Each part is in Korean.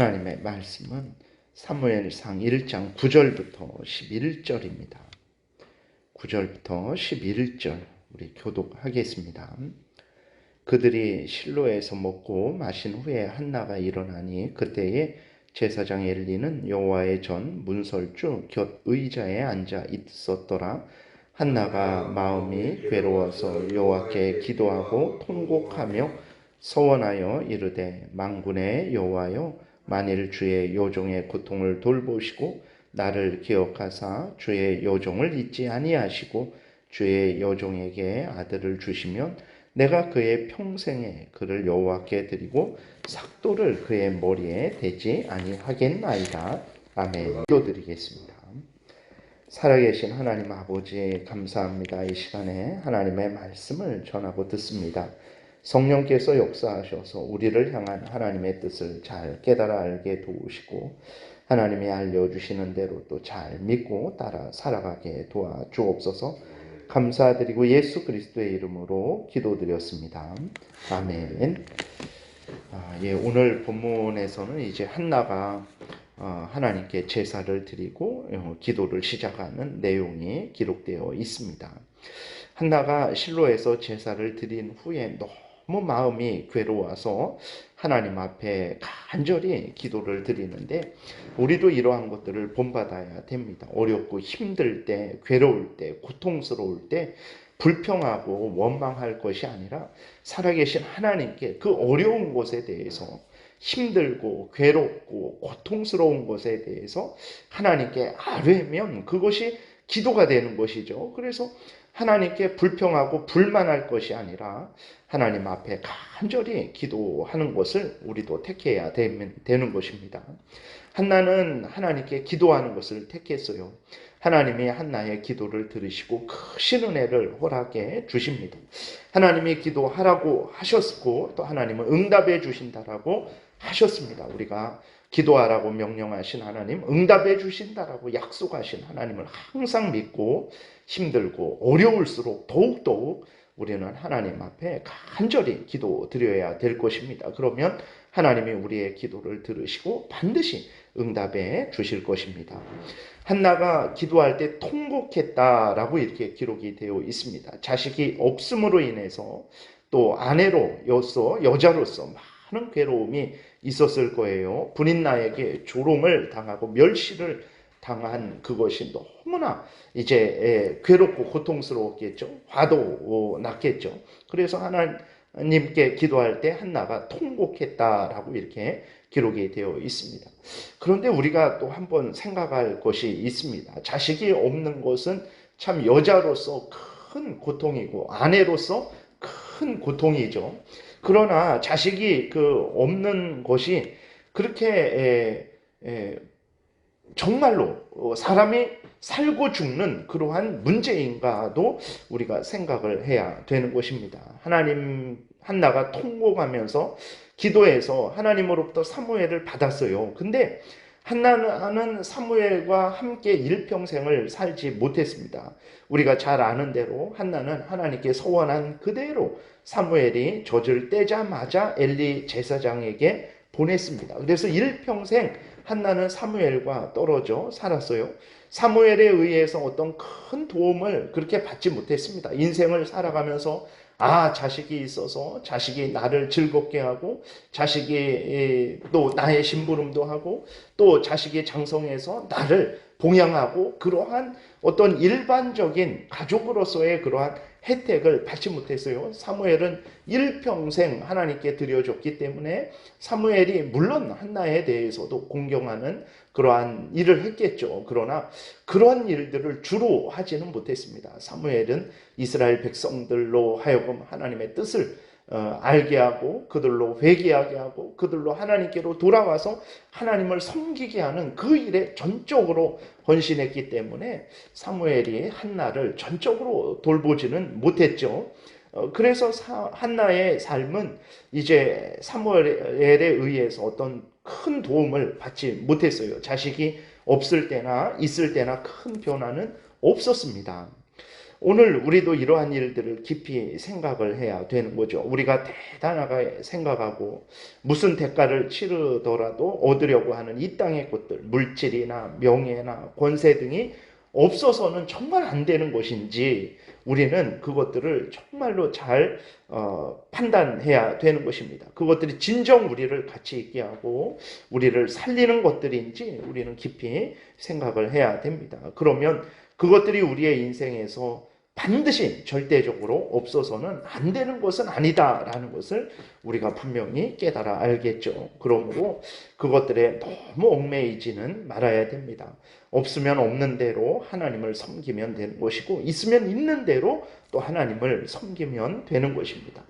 하나님의 말씀은 사무엘상 1장 9절부터 11절입니다. 9절부터 11절 우리 교독하겠습니다. 그들이 실로에서 먹고 마신 후에 한나가 일어나니 그때에 제사장 엘리는 여호와의 전 문설주 곁 의자에 앉아 있었더라. 한나가 마음이 괴로워서 여호와께 기도하고 통곡하며 서원하여 이르되 만군의 여호와여 만일 주의 요종의 고통을 돌보시고 나를 기억하사 주의 요종을 잊지 아니하시고 주의 요종에게 아들을 주시면 내가 그의 평생에 그를 여호와께 드리고 삭도를 그의 머리에 대지 아니하겠나이다. 아멘. 기도드리겠습니다. 살아계신 하나님 아버지 감사합니다. 이 시간에 하나님의 말씀을 전하고 듣습니다. 성령께서 역사하셔서 우리를 향한 하나님의 뜻을 잘 깨달아 알게 도우시고 하나님이 알려주시는 대로 또 잘 믿고 따라 살아가게 도와주옵소서. 감사드리고 예수 그리스도의 이름으로 기도드렸습니다. 아멘. 오늘 본문에서는 이제 한나가 하나님께 제사를 드리고 기도를 시작하는 내용이 기록되어 있습니다. 한나가 실로에서 제사를 드린 후에 너무 마음이 괴로워서 하나님 앞에 간절히 기도를 드리는데 우리도 이러한 것들을 본받아야 됩니다. 어렵고 힘들 때, 괴로울 때, 고통스러울 때 불평하고 원망할 것이 아니라 살아계신 하나님께 그 어려운 것에 대해서 힘들고 괴롭고 고통스러운 것에 대해서 하나님께 아뢰면 그것이 기도가 되는 것이죠. 그래서 하나님께 불평하고 불만할 것이 아니라 하나님 앞에 간절히 기도하는 것을 우리도 택해야 되는 것입니다. 한나는 하나님께 기도하는 것을 택했어요. 하나님이 한나의 기도를 들으시고 크신 은혜를 허락해 주십니다. 하나님이 기도하라고 하셨고 또 하나님은 응답해 주신다라고 하셨습니다. 우리가 기도하라고 명령하신 하나님, 응답해 주신다라고 약속하신 하나님을 항상 믿고 힘들고 어려울수록 더욱더욱 우리는 하나님 앞에 간절히 기도드려야 될 것입니다. 그러면 하나님이 우리의 기도를 들으시고 반드시 응답해 주실 것입니다. 한나가 기도할 때 통곡했다라고 이렇게 기록이 되어 있습니다. 자식이 없음으로 인해서 또 여자로서 많은 괴로움이 있었을 거예요. 분인나에게 조롱을 당하고 멸시를 당한 그것이 너무나 이제 괴롭고 고통스러웠겠죠. 화도 났겠죠. 그래서 하나님께 기도할 때 한나가 통곡했다라고 이렇게 기록이 되어 있습니다. 그런데 우리가 또 한번 생각할 것이 있습니다. 자식이 없는 것은 참 여자로서 큰 고통이고 아내로서 큰 고통이죠. 그러나 자식이 없는 것이 그렇게 정말로 사람이 살고 죽는 그러한 문제인가도 우리가 생각을 해야 되는 것입니다. 한나가 통곡하면서 기도해서 하나님으로부터 사무엘을 받았어요. 근데 한나는 사무엘과 함께 일평생을 살지 못했습니다. 우리가 잘 아는 대로 한나는 하나님께 서원한 그대로 사무엘이 젖을 떼자마자 엘리 제사장에게 보냈습니다. 그래서 일평생 한나는 사무엘과 떨어져 살았어요. 사무엘에 의해서 어떤 큰 도움을 그렇게 받지 못했습니다. 인생을 살아가면서 자식이 있어서 자식이 나를 즐겁게 하고 자식이 또 나의 심부름도 하고 또 자식이 장성해서 나를 봉양하고 그러한 어떤 일반적인 가족으로서의 그러한 혜택을 받지 못했어요. 사무엘은 일평생 하나님께 드려줬기 때문에 사무엘이 물론 한나에 대해서도 공경하는 그러한 일을 했겠죠. 그러나 그런 일들을 주로 하지는 못했습니다. 사무엘은 이스라엘 백성들로 하여금 하나님의 뜻을 알게 하고 그들로 회개하게 하고 그들로 하나님께로 돌아와서 하나님을 섬기게 하는 그 일에 전적으로 헌신했기 때문에 사무엘이 한나를 전적으로 돌보지는 못했죠. 그래서 한나의 삶은 이제 사무엘에 의해서 어떤 큰 도움을 받지 못했어요. 자식이 없을 때나 있을 때나 큰 변화는 없었습니다. 오늘 우리도 이러한 일들을 깊이 생각을 해야 되는 거죠. 우리가 대단하게 생각하고 무슨 대가를 치르더라도 얻으려고 하는 이 땅의 것들, 물질이나 명예나 권세 등이 없어서는 정말 안 되는 것인지 우리는 그것들을 정말로 잘 판단해야 되는 것입니다. 그것들이 진정 우리를 가치 있게 하고 우리를 살리는 것들인지 우리는 깊이 생각을 해야 됩니다. 그러면 그것들이 우리의 인생에서 반드시 절대적으로 없어서는 안 되는 것은 아니다라는 것을 우리가 분명히 깨달아 알겠죠. 그러므로 그것들에 너무 얽매이지는 말아야 됩니다. 없으면 없는 대로 하나님을 섬기면 되는 것이고 있으면 있는 대로 또 하나님을 섬기면 되는 것입니다.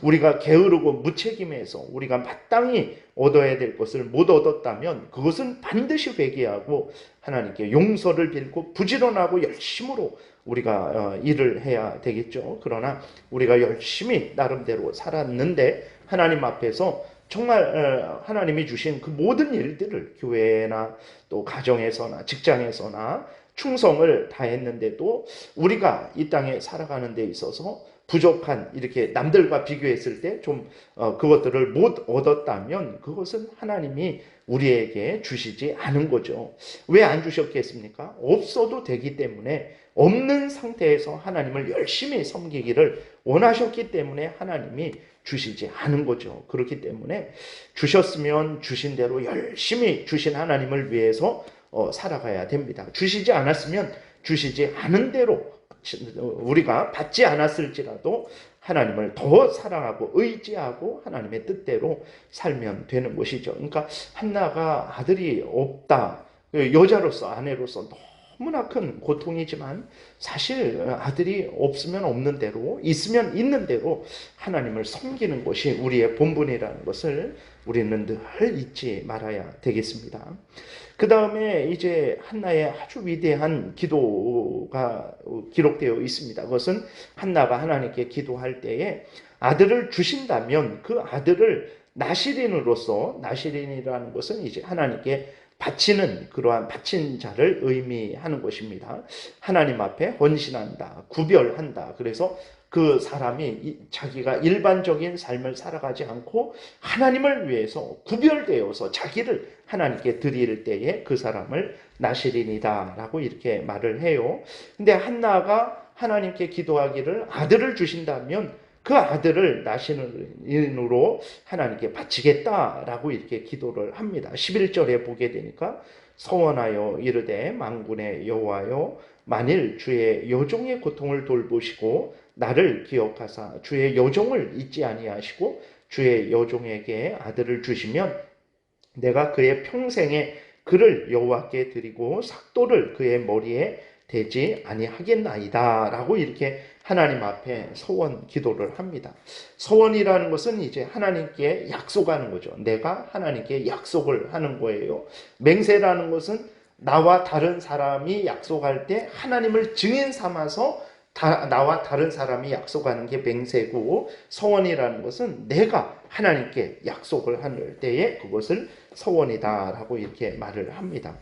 우리가 게으르고 무책임해서 우리가 마땅히 얻어야 될 것을 못 얻었다면 그것은 반드시 회개하고 하나님께 용서를 빌고 부지런하고 열심으로 우리가 일을 해야 되겠죠. 그러나 우리가 열심히 나름대로 살았는데 하나님 앞에서 정말 하나님이 주신 그 모든 일들을 교회나 또 가정에서나 직장에서나 충성을 다했는데도 우리가 이 땅에 살아가는 데 있어서 부족한 이렇게 남들과 비교했을 때 좀 그것들을 못 얻었다면 그것은 하나님이 우리에게 주시지 않은 거죠. 왜 안 주셨겠습니까? 없어도 되기 때문에 없는 상태에서 하나님을 열심히 섬기기를 원하셨기 때문에 하나님이 주시지 않은 거죠. 그렇기 때문에 주셨으면 주신 대로 열심히 주신 하나님을 위해서 살아가야 됩니다. 주시지 않았으면 주시지 않은 대로 우리가 받지 않았을지라도 하나님을 더 사랑하고 의지하고 하나님의 뜻대로 살면 되는 것이죠. 그러니까 한나가 아들이 없다. 여자로서 아내로서 너무나 큰 고통이지만 사실 아들이 없으면 없는 대로 있으면 있는 대로 하나님을 섬기는 것이 우리의 본분이라는 것을 우리는 늘 잊지 말아야 되겠습니다. 그 다음에 이제 한나의 아주 위대한 기도가 기록되어 있습니다. 그것은 한나가 하나님께 기도할 때에 아들을 주신다면 그 아들을 나시린으로서, 나시린이라는 것은 이제 하나님께 바치는 그러한 바친 자를 의미하는 것입니다. 하나님 앞에 헌신한다, 구별한다. 그래서 그 사람이 자기가 일반적인 삶을 살아가지 않고 하나님을 위해서 구별되어서 자기를 하나님께 드릴 때에 그 사람을 나시린이다라고 이렇게 말을 해요. 근데 한나가 하나님께 기도하기를 아들을 주신다면 그 아들을 나시린으로 하나님께 바치겠다라고 이렇게 기도를 합니다. 11절에 보게 되니까 서원하여 이르되 만군의 여호와여 만일 주의 여종의 고통을 돌보시고 나를 기억하사 주의 여종을 잊지 아니하시고 주의 여종에게 아들을 주시면 내가 그의 평생에 그를 여호와께 드리고 삭도를 그의 머리에 대지 아니하겠나이다 라고 이렇게 하나님 앞에 서원 기도를 합니다. 서원이라는 것은 이제 하나님께 약속하는 거죠. 내가 하나님께 약속을 하는 거예요. 맹세라는 것은 나와 다른 사람이 약속할 때 하나님을 증인 삼아서 나와 다른 사람이 약속하는 게 맹세고, 서원이라는 것은 내가 하나님께 약속을 할 때에 그것을 서원이다라고 이렇게 말을 합니다.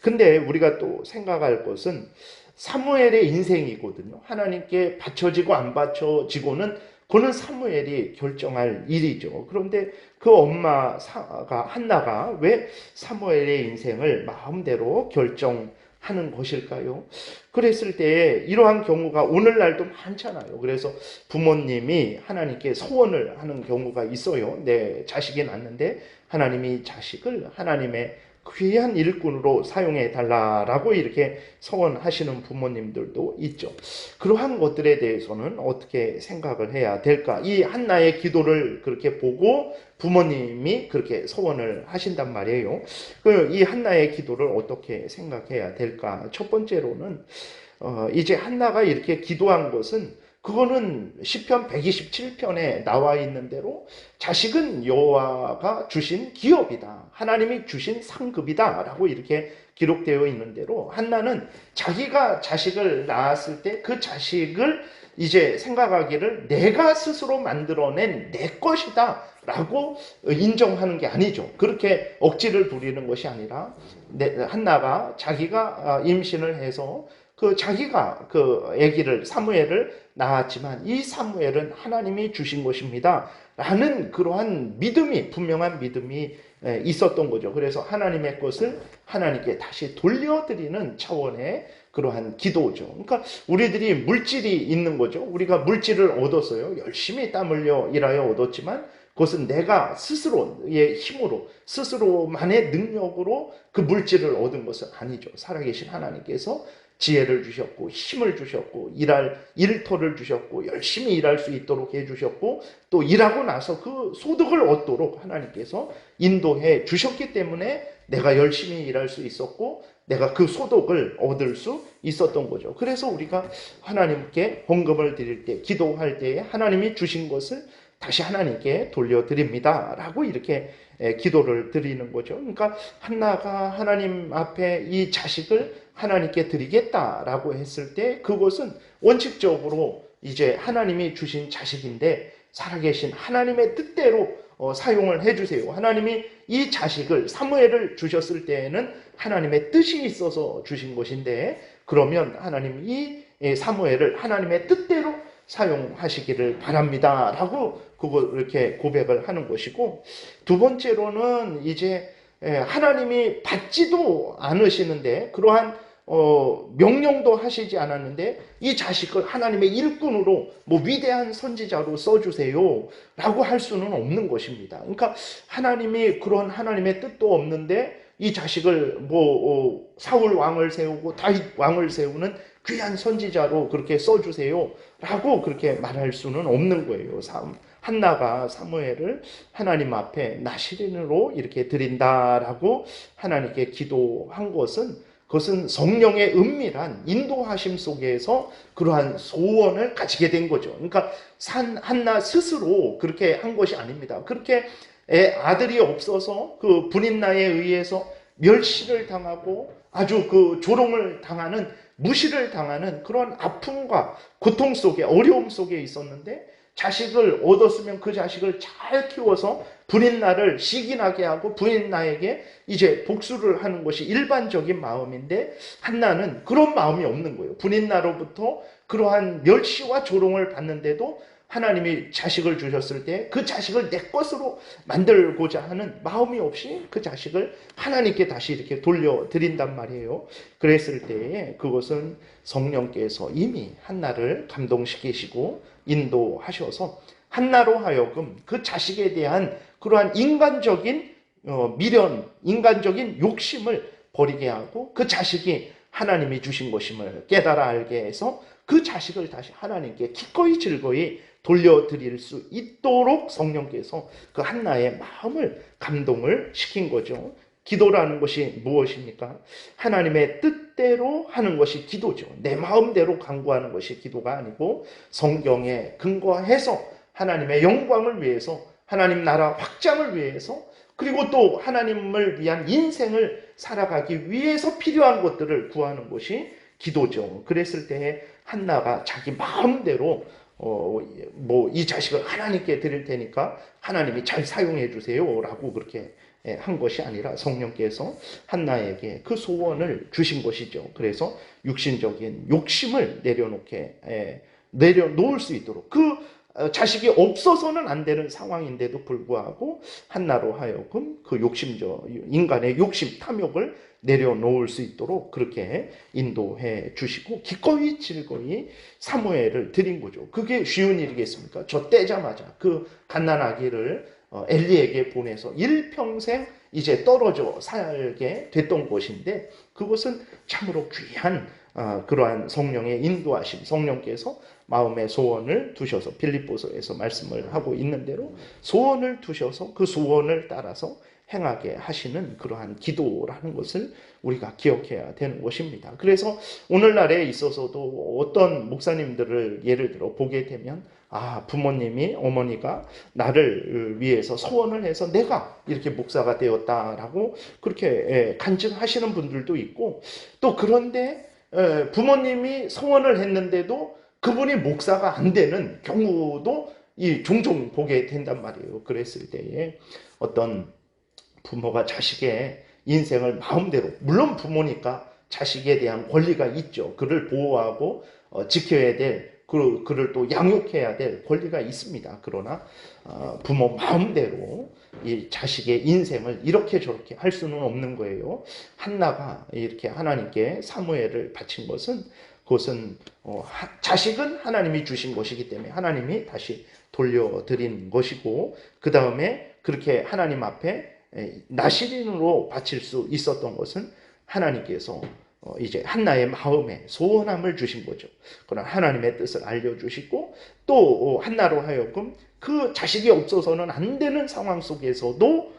근데 우리가 또 생각할 것은 사무엘의 인생이거든요. 하나님께 바쳐지고 안 바쳐지고는 그는 사무엘이 결정할 일이죠. 그런데 그 엄마가 한나가 왜 사무엘의 인생을 마음대로 결정하는 것일까요? 그랬을 때 이러한 경우가 오늘날도 많잖아요. 그래서 부모님이 하나님께 소원을 하는 경우가 있어요. 내 자식이 낳는데 하나님이 자식을 하나님의 귀한 일꾼으로 사용해 달라라고 이렇게 서원하시는 부모님들도 있죠. 그러한 것들에 대해서는 어떻게 생각을 해야 될까? 이 한나의 기도를 그렇게 보고 부모님이 그렇게 서원을 하신단 말이에요. 이 한나의 기도를 어떻게 생각해야 될까? 첫 번째로는 이제 한나가 이렇게 기도한 것은 그거는 시편 127편에 나와 있는 대로 자식은 여호와가 주신 기업이다. 하나님이 주신 상급이다. 라고 이렇게 기록되어 있는 대로 한나는 자기가 자식을 낳았을 때 그 자식을 이제 생각하기를 내가 스스로 만들어낸 내 것이다. 라고 인정하는 게 아니죠. 그렇게 억지를 부리는 것이 아니라 한나가 자기가 임신을 해서 그 자기가 그 아기를 사무엘을 낳았지만 이 사무엘은 하나님이 주신 것입니다. 라는 그러한 믿음이 분명한 믿음이 있었던 거죠. 그래서 하나님의 것을 하나님께 다시 돌려드리는 차원의 그러한 기도죠. 그러니까 우리들이 물질이 있는 거죠. 우리가 물질을 얻었어요. 열심히 땀 흘려 일하여 얻었지만 그것은 내가 스스로의 힘으로 스스로만의 능력으로 그 물질을 얻은 것은 아니죠. 살아계신 하나님께서 지혜를 주셨고 힘을 주셨고 일할 일터를 주셨고 열심히 일할 수 있도록 해주셨고 또 일하고 나서 그 소득을 얻도록 하나님께서 인도해 주셨기 때문에 내가 열심히 일할 수 있었고 내가 그 소득을 얻을 수 있었던 거죠. 그래서 우리가 하나님께 헌금을 드릴 때 기도할 때에 하나님이 주신 것을 다시 하나님께 돌려드립니다 라고 이렇게 기도를 드리는 거죠. 그러니까 한나가 하나님 앞에 이 자식을 하나님께 드리겠다라고 했을 때 그것은 원칙적으로 이제 하나님이 주신 자식인데 살아계신 하나님의 뜻대로 사용을 해주세요. 하나님이 이 자식을 사무엘을 주셨을 때에는 하나님의 뜻이 있어서 주신 것인데 그러면 하나님 이 사무엘을 하나님의 뜻대로 사용하시기를 바랍니다 라고 그거 이렇게 고백을 하는 것이고 두 번째로는 이제 하나님이 받지도 않으시는데 그러한 명령도 하시지 않았는데 이 자식을 하나님의 일꾼으로 뭐 위대한 선지자로 써주세요 라고 할 수는 없는 것입니다. 그러니까 하나님이 그런 하나님의 뜻도 없는데 이 자식을 뭐 사울 왕을 세우고 다윗 왕을 세우는 귀한 선지자로 그렇게 써주세요 라고 그렇게 말할 수는 없는 거예요. 한나가 사무엘을 하나님 앞에 나시린으로 이렇게 드린다라고 하나님께 기도한 것은 그것은 성령의 은밀한 인도하심 속에서 그러한 소원을 가지게 된 거죠. 그러니까 한나 스스로 그렇게 한 것이 아닙니다. 그렇게 아들이 없어서 그 분인나에 의해서 멸시를 당하고 아주 그 조롱을 당하는 무시를 당하는 그런 아픔과 고통 속에 어려움 속에 있었는데 자식을 얻었으면 그 자식을 잘 키워서 분인나를 시기나게 하고 분인나에게 이제 복수를 하는 것이 일반적인 마음인데 한나는 그런 마음이 없는 거예요. 분인나로부터 그러한 멸시와 조롱을 받는데도 하나님이 자식을 주셨을 때 그 자식을 내 것으로 만들고자 하는 마음이 없이 그 자식을 하나님께 다시 이렇게 돌려드린단 말이에요. 그랬을 때에 그것은 성령께서 이미 한나를 감동시키시고 인도하셔서 한나로 하여금 그 자식에 대한 그러한 인간적인 미련, 인간적인 욕심을 버리게 하고 그 자식이 하나님이 주신 것임을 깨달아 알게 해서 그 자식을 다시 하나님께 기꺼이 즐거이 돌려드릴 수 있도록 성령께서 그 한나의 마음을 감동을 시킨 거죠. 기도라는 것이 무엇입니까? 하나님의 뜻대로 하는 것이 기도죠. 내 마음대로 간구하는 것이 기도가 아니고 성경에 근거해서 하나님의 영광을 위해서 하나님 나라 확장을 위해서 그리고 또 하나님을 위한 인생을 살아가기 위해서 필요한 것들을 구하는 것이 기도죠. 그랬을 때에 한나가 자기 마음대로 뭐 이 자식을 하나님께 드릴 테니까 하나님이 잘 사용해 주세요 라고 그렇게 한 것이 아니라 성령께서 한나에게 그 소원을 주신 것이죠. 그래서 육신적인 욕심을 내려놓을 수 있도록 그 자식이 없어서는 안 되는 상황인데도 불구하고 한나로 하여금 그 인간의 욕심, 탐욕을 내려놓을 수 있도록 그렇게 인도해 주시고 기꺼이 즐거이 사무엘을 드린 거죠. 그게 쉬운 일이겠습니까? 저 떼자마자 그 갓난아기를 엘리에게 보내서 일평생 이제 떨어져 살게 됐던 것인데 그것은 참으로 귀한 그러한 성령의 인도하심, 성령께서 마음의 소원을 두셔서 빌립보서에서 말씀을 하고 있는 대로 소원을 두셔서 그 소원을 따라서 행하게 하시는 그러한 기도라는 것을 우리가 기억해야 되는 것입니다. 그래서 오늘날에 있어서도 어떤 목사님들을 예를 들어 보게 되면 부모님이 어머니가 나를 위해서 소원을 해서 내가 이렇게 목사가 되었다라고 그렇게 간증하시는 분들도 있고 또 그런데 부모님이 소원을 했는데도 그분이 목사가 안 되는 경우도 종종 보게 된단 말이에요. 그랬을 때에 어떤 부모가 자식의 인생을 마음대로 물론 부모니까 자식에 대한 권리가 있죠. 그를 보호하고 지켜야 될, 그를 또 양육해야 될 권리가 있습니다. 그러나 부모 마음대로 이 자식의 인생을 이렇게 저렇게 할 수는 없는 거예요. 한나가 이렇게 하나님께 사무엘을 바친 것은, 그것은 자식은 하나님이 주신 것이기 때문에 하나님이 다시 돌려드린 것이고, 그 다음에 그렇게 하나님 앞에 나시린으로 바칠 수 있었던 것은 하나님께서 이제 한나의 마음에 소원함을 주신 거죠. 그러나 하나님의 뜻을 알려주시고, 또 한나로 하여금 그 자식이 없어서는 안 되는 상황 속에서도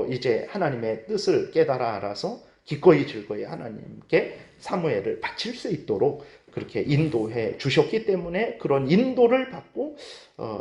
이제 하나님의 뜻을 깨달아 알아서 기꺼이 즐거이 하나님께 사무엘을 바칠 수 있도록 그렇게 인도해 주셨기 때문에 그런 인도를 받고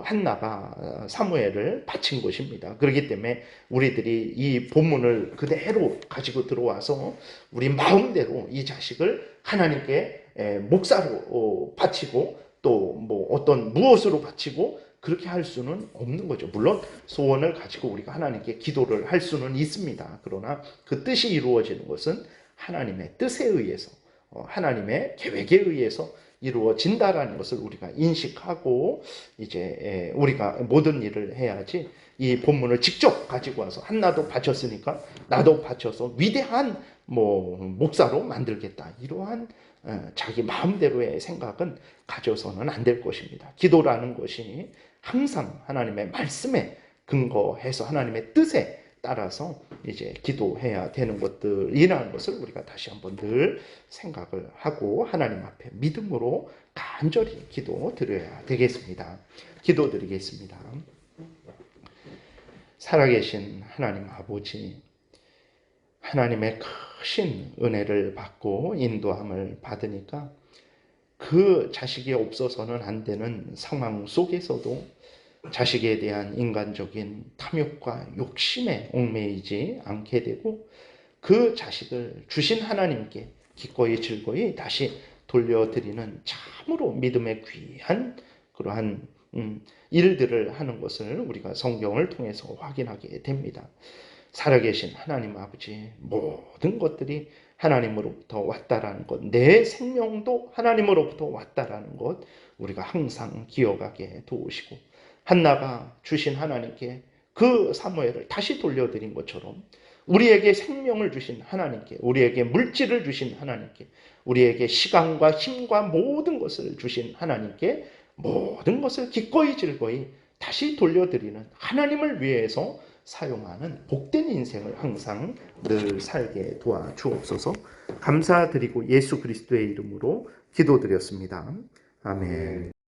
한나가 사무엘을 바친 것입니다. 그렇기 때문에 우리들이 이 본문을 그대로 가지고 들어와서 우리 마음대로 이 자식을 하나님께 목사로 바치고 또 뭐 어떤 무엇으로 바치고 그렇게 할 수는 없는 거죠. 물론 소원을 가지고 우리가 하나님께 기도를 할 수는 있습니다. 그러나 그 뜻이 이루어지는 것은 하나님의 뜻에 의해서, 하나님의 계획에 의해서 이루어진다라는 것을 우리가 인식하고 이제 우리가 모든 일을 해야지, 이 본문을 직접 가지고 와서 한나도 바쳤으니까 나도 바쳐서 위대한 목사로 만들겠다, 이러한 자기 마음대로의 생각은 가져서는 안 될 것입니다. 기도라는 것이 항상 하나님의 말씀에 근거해서 하나님의 뜻에 따라서 이제 기도해야 되는 것들이라는 것을 우리가 다시 한번 늘 생각을 하고 하나님 앞에 믿음으로 간절히 기도 드려야 되겠습니다. 기도 드리겠습니다. 살아계신 하나님 아버지, 하나님의 크신 은혜를 받고 인도함을 받으니까 그 자식이 없어서는 안 되는 상황 속에서도 자식에 대한 인간적인 탐욕과 욕심에 얽매이지 않게 되고 그 자식을 주신 하나님께 기꺼이 즐거이 다시 돌려드리는 참으로 믿음의 귀한 그러한 일들을 하는 것을 우리가 성경을 통해서 확인하게 됩니다. 살아계신 하나님 아버지, 모든 것들이 하나님으로부터 왔다라는 것, 내 생명도 하나님으로부터 왔다라는 것 우리가 항상 기억하게 도우시고, 한나가 주신 하나님께 그 사무엘을 다시 돌려드린 것처럼 우리에게 생명을 주신 하나님께, 우리에게 물질을 주신 하나님께, 우리에게 시간과 힘과 모든 것을 주신 하나님께 모든 것을 기꺼이 즐거이 다시 돌려드리는, 하나님을 위해서 사용하는 복된 인생을 항상 늘 살게 도와주옵소서. 감사드리고 예수 그리스도의 이름으로 기도드렸습니다. 아멘.